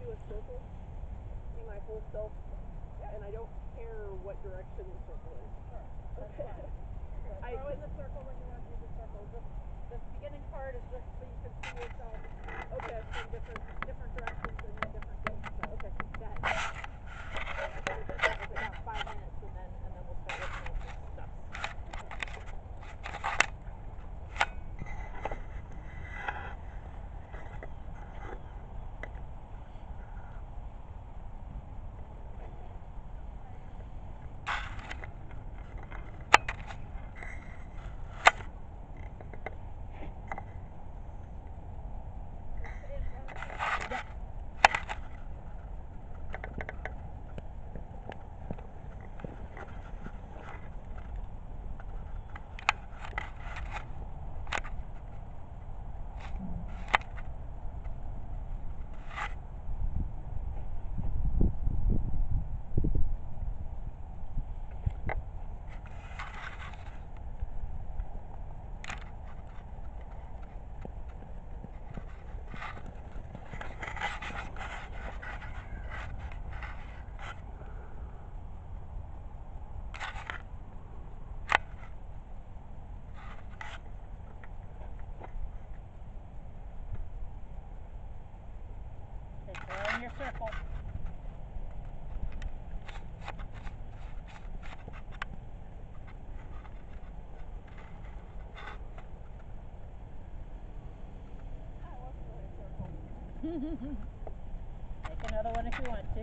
do a circle. See my whole self, and I don't care what direction the circle is. Sure. That's fine. Okay. Throw in the circle when you want to do the circle. Just the beginning part is just so you can see yourself. Okay. In different directions and in different days. So Okay. that is about 5 minutes, and then we'll start working on some stuff. Throw in your circle. That wasn't really a circle. Make another one if you want to.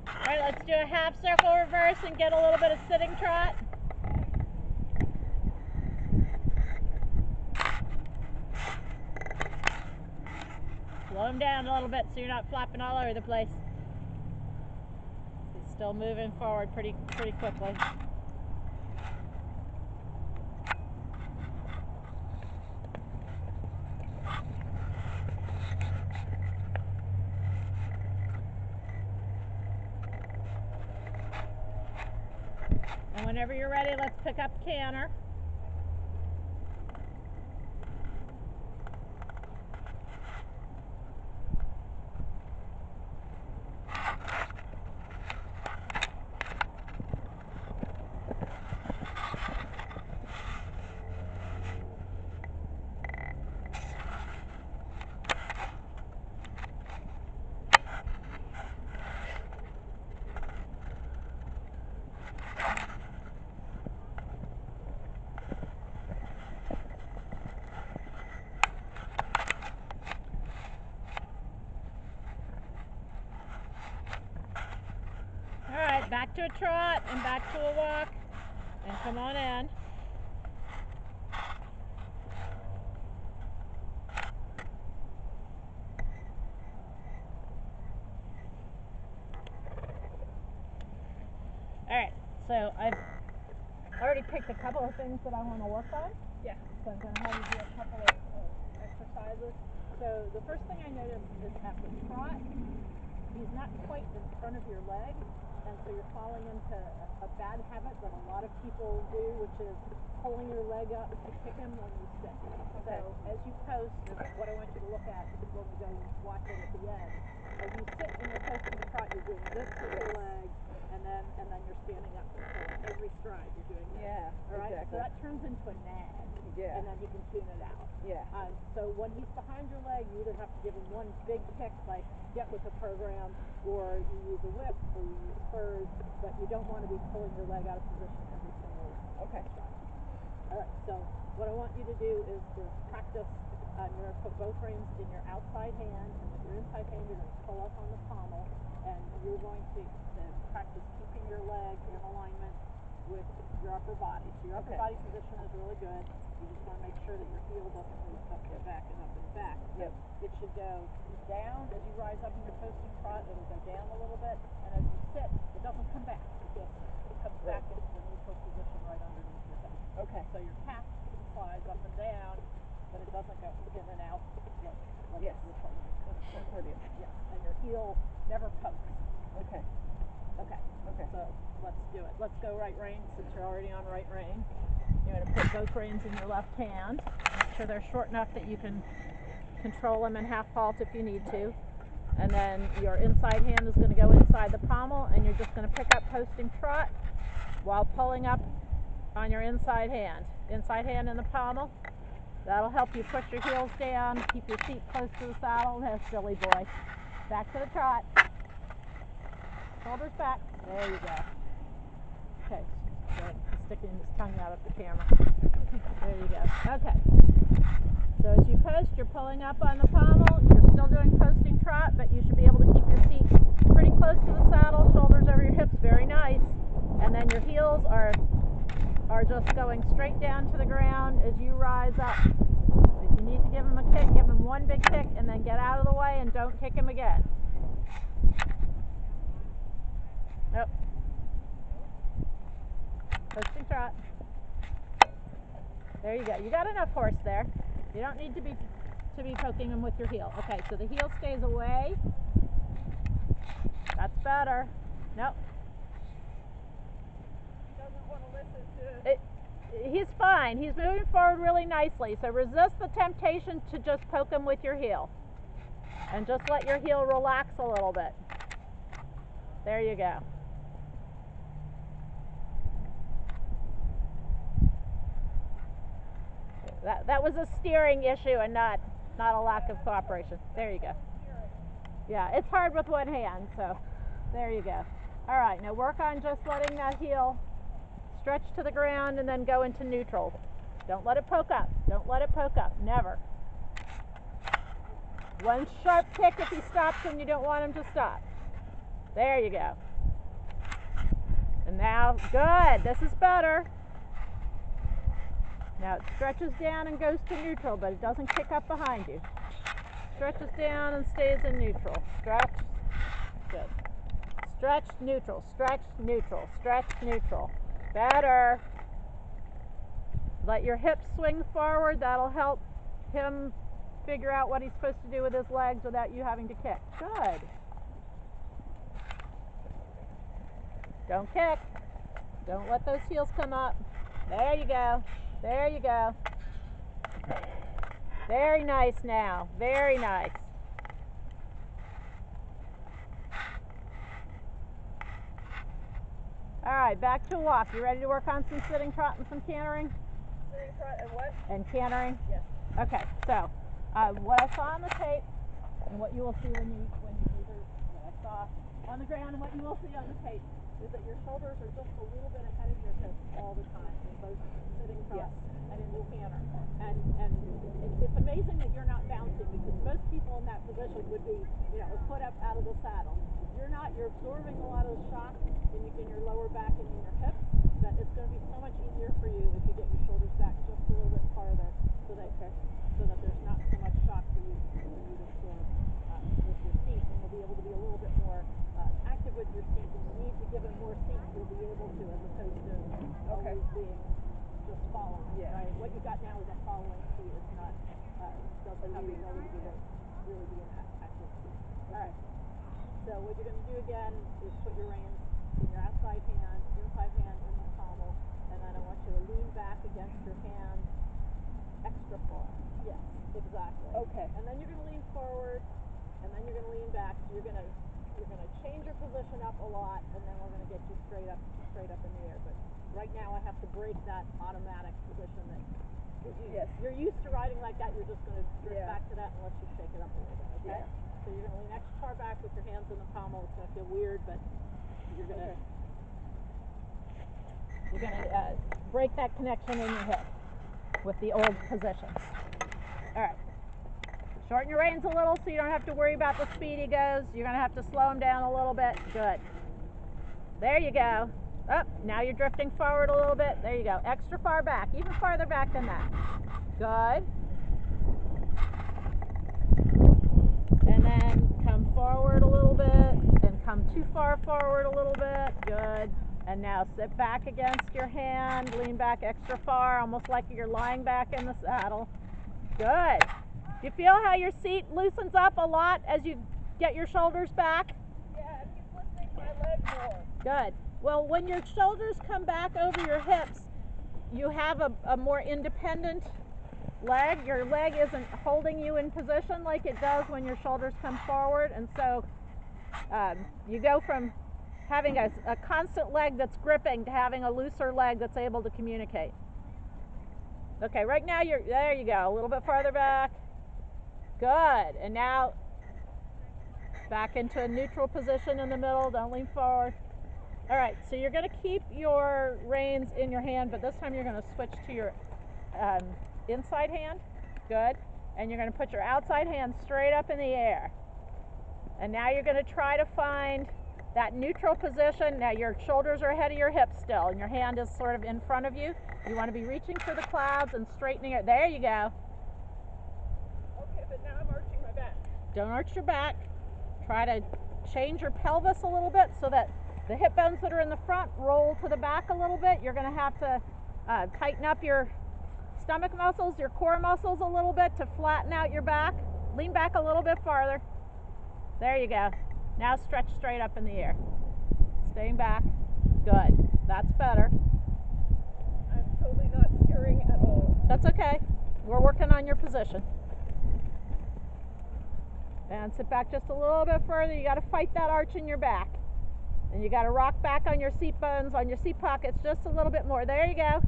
All right, let's do a half circle reverse and get a little bit of sitting trot. Slow them down a little bit so you're not flopping all over the place. He's still moving forward pretty quickly. And whenever you're ready, let's pick up canter. Alright, back to a trot and back to a walk. And come on in. Alright, so I've already picked a couple of things that I want to work on. Yeah. So I'm going to have you do a couple of exercises. So the first thing I noticed is at the trot, he's not quite in front of your leg, and so you're falling into a bad habit that a lot of people do, which is pulling your leg up to kick him when you sit. Okay. So as you post, what I want you to look at when we go watch it at the end, as you sit in your posting trot, you're doing this with your leg, and then you're standing up. So every stride you're doing this. Yeah. All right. Exactly. So that turns into a nag. Yeah. And then you can tune it out. Yeah. So when he's behind your leg, you either have to give him one big kick, like get with the program, or you use a whip, or you use spurs, but you don't want to be pulling your leg out of position every single stride. All right. So what I want you to do is practice. You're going to put both reins in your outside hand, and with your inside hand, you're going to pull up on the pommel, and you're going to practice keeping your leg in alignment with your upper body. So your upper body position is really good. You just want to make sure that your heel doesn't move up and back and up and back. So it should go down as you rise up in your posting trot, it'll go down a little bit, and as you sit, it doesn't come back. It comes back into the neutral position right underneath your hip. Okay. So your calf slides up and down, but it doesn't go in and out like Yes. your shoulder. That's brilliant. Yes, and your heel never pokes. Okay. Okay. Okay. So let's do it. Let's go right rein since you're already on right rein. You're going to put both reins in your left hand. Make sure they're short enough that you can control them in half halt if you need to. And then your inside hand is going to go inside the pommel, and you're just going to pick up posting trot while pulling up on your inside hand. Inside hand in the pommel. That'll help you push your heels down, keep your feet close to the saddle. Now, silly boy. Back to the trot. Shoulders back. There you go. Okay. Good. He's sticking his tongue out of the camera. There you go. Okay. So as you post, you're pulling up on the pommel. You're still doing posting trot, but you should be able to keep your seat pretty close to the saddle, shoulders over your hips. Very nice. And then your heels are just going straight down to the ground as you rise up. If you need to give him a kick, give him one big kick and then get out of the way and don't kick him again. Nope. Posting trot. There you go. You got enough horse there. You don't need to be poking him with your heel. Okay, so the heel stays away. That's better. Nope. Doesn't want to listen to. He's fine. He's moving forward really nicely. So resist the temptation to just poke him with your heel. And just let your heel relax a little bit. There you go. That was a steering issue and not a lack of cooperation. There you go. Yeah, it's hard with one hand, so there you go. All right, now work on just letting that heel stretch to the ground and then go into neutral. Don't let it poke up. Don't let it poke up. Never. One sharp kick if he stops and you don't want him to stop. There you go. And now, good. This is better. Now it stretches down and goes to neutral, but it doesn't kick up behind you. Stretches down and stays in neutral. Stretch. Good. Stretch, neutral. Stretch, neutral. Stretch, neutral. Better. Let your hips swing forward. That'll help him figure out what he's supposed to do with his legs without you having to kick. Good. Don't kick. Don't let those heels come up. There you go. There you go. Very nice now. Very nice. All right, back to a walk. You ready to work on some sitting trot and some cantering? Sitting trot and what? And cantering? Yes. Okay, so what I saw on the tape and what you will see when you do what I saw on the ground and what you will see on the tape is that your shoulders are just a little bit ahead of your hips all the time in both sitting trot and in the canter. And it's amazing that you're not bouncing because most people in that position would be, foot up out of the saddle. You're not. You're absorbing a lot of the shock in your lower back and in your hips. That it's going to be so much easier for you if you get your shoulders back just a little bit farther so that there's not so much shock for you to absorb with your seat, and you'll be able to be a little bit more active with your seat. When you need to give him more seat, you'll be able to, as opposed to always being just following. Yeah. Right? What you got now is a following seat. It's not doesn't have the ability to really be an active seat. All right. So what you're going to do again is put your reins in your outside hand, inside hand in the pommel, and then I want you to lean back against your hand extra far. Yes, exactly. Okay. And then you're going to lean forward, and then you're going to lean back. So you're going to change your position up a lot, and then we're going to get you straight up in the air. But right now I have to break that automatic position that you're used to riding like that. You're just going to drift back to that unless you shake it up a little bit. Okay. Yeah. So you're going to lean extra far back with your hands in the pommel. It's going to feel weird, but you're going to break that connection in your hip with the old position. All right. Shorten your reins a little so you don't have to worry about the speed he goes. You're going to have to slow him down a little bit. Good. There you go. Oh, now you're drifting forward a little bit. There you go. Extra far back, even farther back than that. Good. And then come forward. far forward a little bit. Good. And now sit back against your hand, lean back extra far, almost like you're lying back in the saddle. Good. Do you feel how your seat loosens up a lot as you get your shoulders back? Yeah, he's lifting my leg more. Good. Well, when your shoulders come back over your hips, you have a more independent leg. Your leg isn't holding you in position like it does when your shoulders come forward, and so you go from having a constant leg that's gripping to having a looser leg that's able to communicate. Okay, right now there you go, a little bit farther back. Good. And now back into a neutral position in the middle. Don't lean forward. All right, so you're going to keep your reins in your hand, but this time you're going to switch to your inside hand. Good. And you're going to put your outside hand straight up in the air. And now you're going to try to find that neutral position. Now your shoulders are ahead of your hips still, and your hand is sort of in front of you. You want to be reaching for the clouds and straightening it. There you go. Okay, but now I'm arching my back. Don't arch your back. Try to change your pelvis a little bit so that the hip bones that are in the front roll to the back a little bit. You're going to have to tighten up your stomach muscles, your core muscles a little bit to flatten out your back. Lean back a little bit farther. There you go. Now stretch straight up in the air. Staying back. Good. That's better. I'm totally not steering at all. That's okay. We're working on your position. And sit back just a little bit further. You got to fight that arch in your back. And you got to rock back on your seat bones, on your seat pockets just a little bit more. There you go.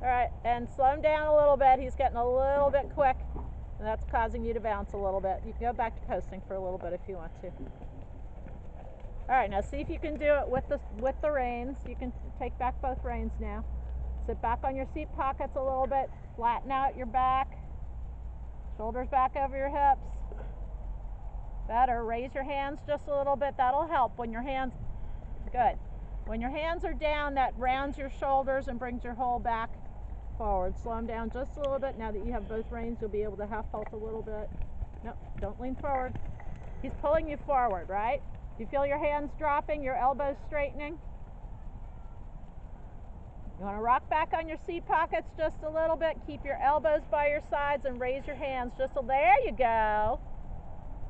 All right, and slow him down a little bit. He's getting a little bit quick, and that's causing you to bounce a little bit. You can go back to coasting for a little bit if you want to. All right, now see if you can do it with the reins. You can take back both reins now. Sit back on your seat pockets a little bit. Flatten out your back. Shoulders back over your hips. Better. Raise your hands just a little bit. That'll help when your hands, good. When your hands are down, that rounds your shoulders and brings your whole back forward. Slow them down just a little bit. Now that you have both reins, you'll be able to half halt a little bit. No, don't lean forward. He's pulling you forward, right? Do you feel your hands dropping, your elbows straightening? You want to rock back on your seat pockets just a little bit. Keep your elbows by your sides and raise your hands just a, there you go.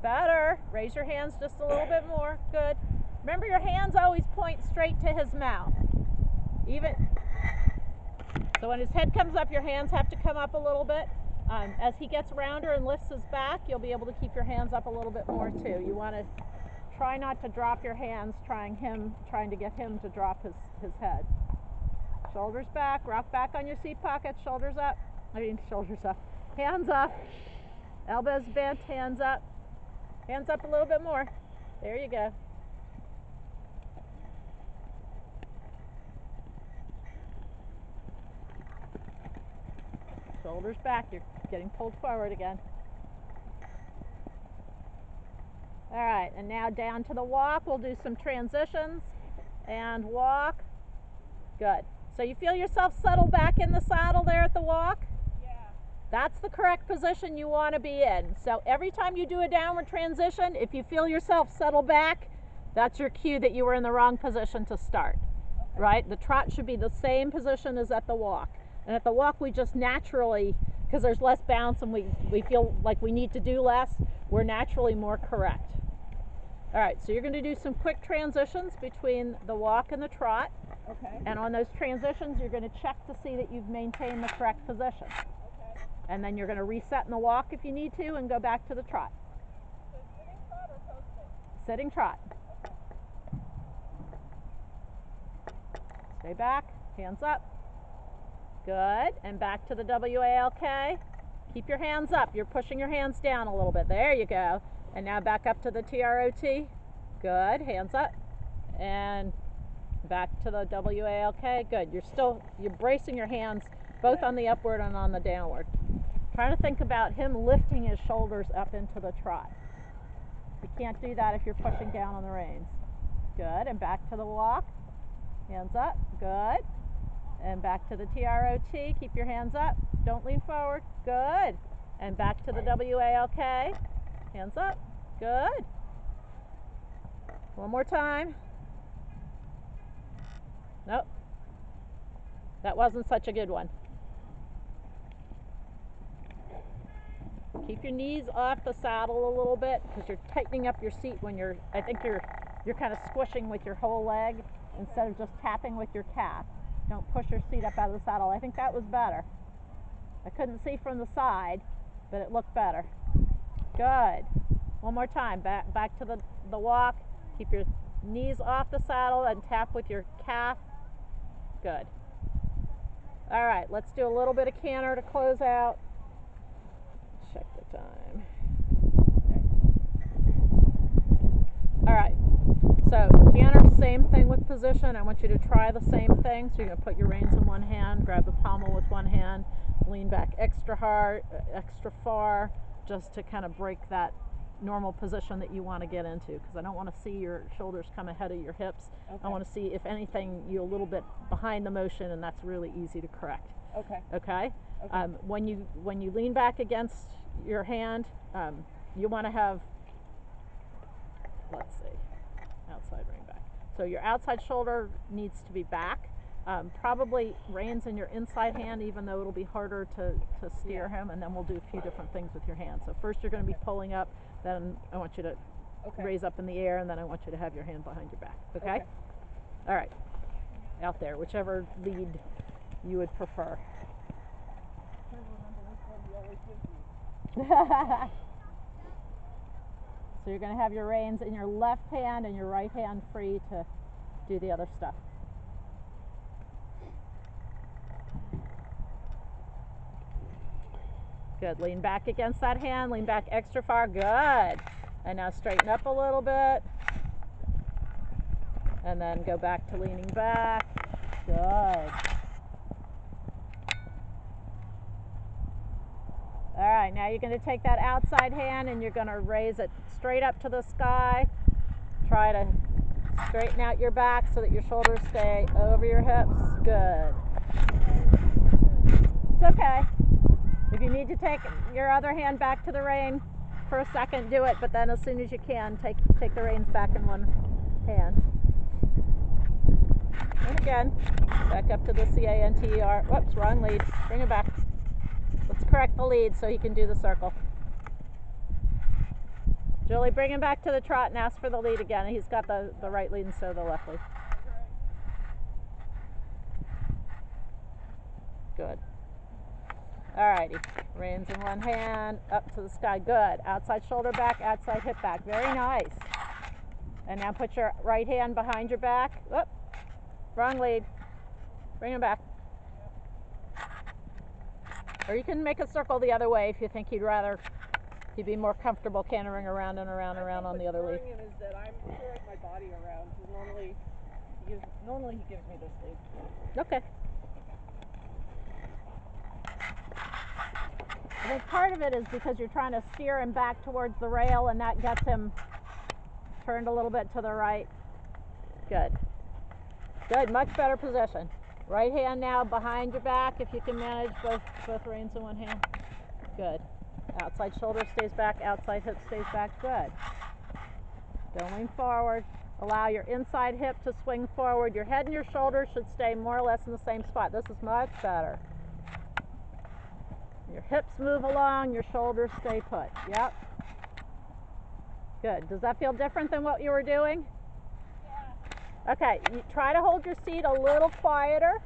Better. Raise your hands just a little bit more. Good. Remember, your hands always point straight to his mouth. So when his head comes up, your hands have to come up a little bit. As he gets rounder and lifts his back, you'll be able to keep your hands up a little bit more too. You want to try not to drop your hands, trying to get him to drop his head. Shoulders back, rock back on your seat pockets, shoulders up. Shoulders up. Hands up. Elbows bent, hands up. Hands up a little bit more. There you go. Shoulders back. You're getting pulled forward again. All right, and now down to the walk. We'll do some transitions and walk. Good. So you feel yourself settle back in the saddle there at the walk? Yeah. That's the correct position you want to be in. So every time you do a downward transition, if you feel yourself settle back, that's your cue that you were in the wrong position to start. Okay. Right? The trot should be the same position as at the walk. And at the walk, we just naturally, because there's less bounce and we feel like we need to do less, we're naturally more correct. All right, so you're going to do some quick transitions between the walk and the trot. Okay. And on those transitions, you're going to check to see that you've maintained the correct position. Okay. And then you're going to reset in the walk if you need to and go back to the trot. So sitting trot or coasting? Sitting trot. Okay. Stay back, hands up. Good, and back to the WALK. Keep your hands up. You're pushing your hands down a little bit. There you go. And now back up to the TROT. Good, hands up. And back to the WALK. Good, you're bracing your hands both on the upward and on the downward. Trying to think about him lifting his shoulders up into the trot. You can't do that if you're pushing down on the reins. Good, and back to the walk. Hands up, good. And back to the TROT, keep your hands up, don't lean forward, good. And back to the WALK. Hands up. Good. One more time. Nope. That wasn't such a good one. Keep your knees off the saddle a little bit because you're tightening up your seat when I think you're kind of squishing with your whole leg instead of just tapping with your calf. Don't push your seat up out of the saddle. I think that was better. I couldn't see from the side, but it looked better. Good. One more time. Back to the walk. Keep your knees off the saddle and tap with your calf. Good. All right, let's do a little bit of canter to close out. Check the time. Okay. All right, so canter, same thing with position. I want you to try the same thing. So you're going to put your reins in one hand, grab the pommel with one hand, lean back extra hard, extra far, just to kind of break that normal position that you want to get into, because I don't want to see your shoulders come ahead of your hips. Okay. I want to see, if anything, you a little bit behind the motion, and that's really easy to correct. Okay. Okay. Okay. When you lean back against your hand, you want to have, let's see, outside rein back. So your outside shoulder needs to be back. Probably reins in your inside hand, even though it'll be harder to steer him, and then we'll do a few different things with your hand. So first you're going to be pulling up, then I want you to raise up in the air, and then I want you to have your hand behind your back. Okay? All right. Out there, whichever lead you would prefer. So you're going to have your reins in your left hand and your right hand free to do the other stuff. Good. Lean back against that hand. Lean back extra far. Good. And now straighten up a little bit. And then go back to leaning back. Good. All right. Now you're going to take that outside hand and you're going to raise it straight up to the sky. Try to straighten out your back so that your shoulders stay over your hips. Good. It's okay. If you need to take your other hand back to the rein for a second, do it, but then as soon as you can, take the reins back in one hand. And again, back up to the C-A-N-T-E-R. Whoops, wrong lead. Bring it back. Let's correct the lead so he can do the circle. Julie, bring him back to the trot and ask for the lead again. He's got the right lead instead of the left lead. Good. Alrighty, reins in one hand, up to the sky. Good. Outside shoulder back, outside hip back. Very nice. And now put your right hand behind your back. Whoop. Wrong lead. Bring him back. Or you can make a circle the other way if you think he'd be more comfortable cantering around and around and around on the other lead. Him is that I'm throwing my body around, because normally he gives me this lead. Okay. I think part of it is because you're trying to steer him back towards the rail, and that gets him turned a little bit to the right. Good. Good, much better position. Right hand now behind your back if you can manage both reins in one hand. Good. Outside shoulder stays back, outside hip stays back. Good. Don't lean forward. Allow your inside hip to swing forward. Your head and your shoulders should stay more or less in the same spot. This is much better. Your hips move along, your shoulders stay put. Yep. Good. Does that feel different than what you were doing? Yeah. Okay, you try to hold your seat a little quieter.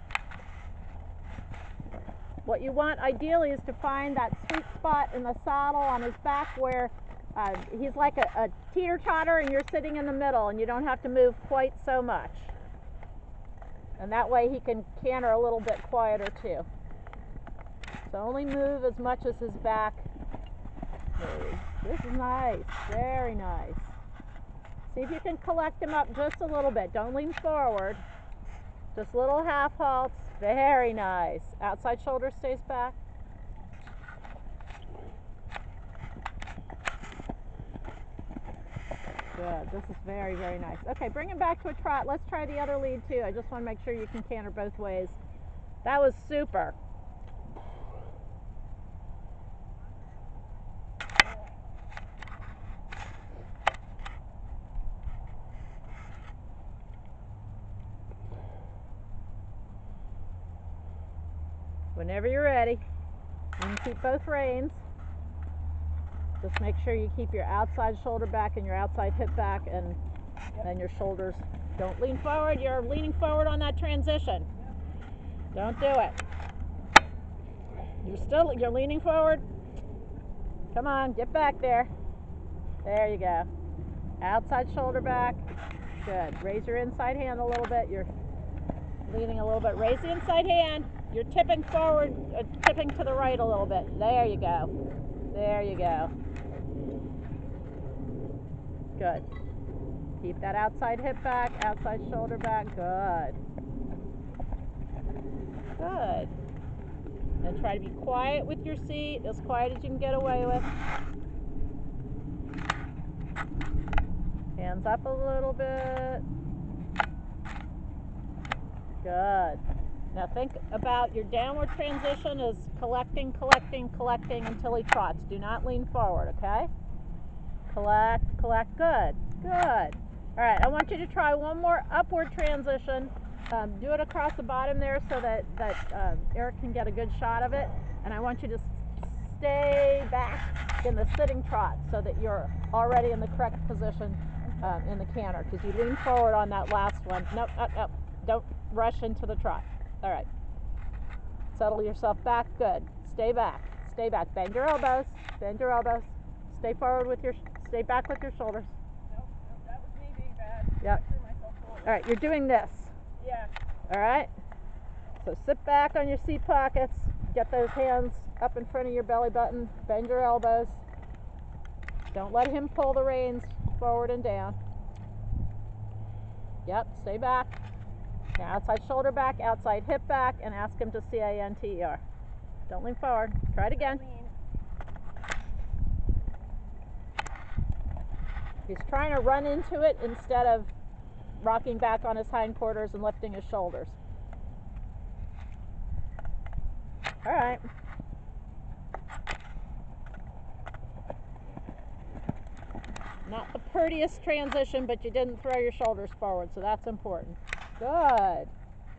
What you want ideally is to find that sweet spot in the saddle on his back where he's like a teeter-totter and you're sitting in the middle and you don't have to move quite so much. And that way he can canter a little bit quieter too. So only move as much as his back moves. This is nice. Very nice. See if you can collect him up just a little bit. Don't lean forward. Just little half halts. Very nice. Outside shoulder stays back. Good. This is very, very nice. Okay, bring him back to a trot. Let's try the other lead too. I just want to make sure you can canter both ways. That was super. Whenever you're ready, you can keep both reins. Just make sure you keep your outside shoulder back and your outside hip back, and then your shoulders. Don't lean forward. You're leaning forward on that transition. Don't do it. You're leaning forward. Come on, get back there. There you go. Outside shoulder back. Good. Raise your inside hand a little bit. You're leaning a little bit. Raise the inside hand. You're tipping forward, tipping to the right a little bit. There you go. There you go. Good. Keep that outside hip back, outside shoulder back. Good. Good. And try to be quiet with your seat, as quiet as you can get away with. Hands up a little bit. Good. Now think about your downward transition as collecting, collecting, collecting until he trots. Do not lean forward, okay? Collect, collect. Good. Good. All right, I want you to try one more upward transition. Do it across the bottom there so that Eric can get a good shot of it. And I want you to stay back in the sitting trot so that you're already in the correct position in the canter, because you lean forward on that last one. Nope, nope. Don't rush into the trot. All right. Settle yourself back. Good. Stay back. Stay back. Bend your elbows. Bend your elbows. Stay forward with your. Stay back with your shoulders. Nope, that was me being bad. Yep. I threw myself forward. All right. You're doing this. Yeah. All right. So sit back on your seat pockets. Get those hands up in front of your belly button. Bend your elbows. Don't let him pull the reins forward and down. Yep. Stay back. Now outside shoulder back, outside hip back, and ask him to C-A-N-T-E-R. Don't lean forward. Try it again. He's trying to run into it instead of rocking back on his hindquarters and lifting his shoulders. All right. Not the prettiest transition, but you didn't throw your shoulders forward, so that's important. Good.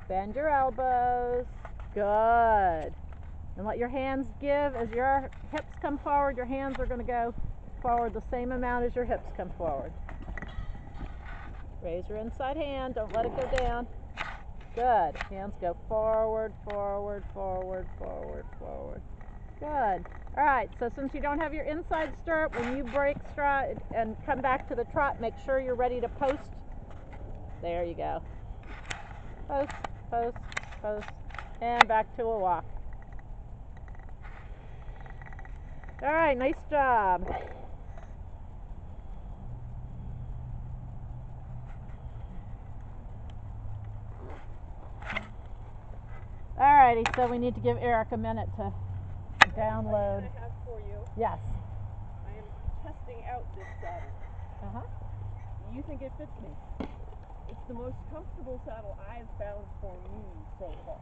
Bend your elbows. Good. And let your hands give. As your hips come forward, your hands are going to go forward the same amount as your hips come forward. Raise your inside hand. Don't let it go down. Good. Hands go forward, forward, forward, forward, forward. Good. All right, so since you don't have your inside stirrup, when you break stride and come back to the trot, make sure you're ready to post. There you go. Post, post, post, and back to a walk. All right, nice job. All righty, so we need to give Eric a minute to download. I have for you. Yes. I am testing out this saddle. Uh-huh. You think it fits me? It's the most comfortable saddle I've found for me so far.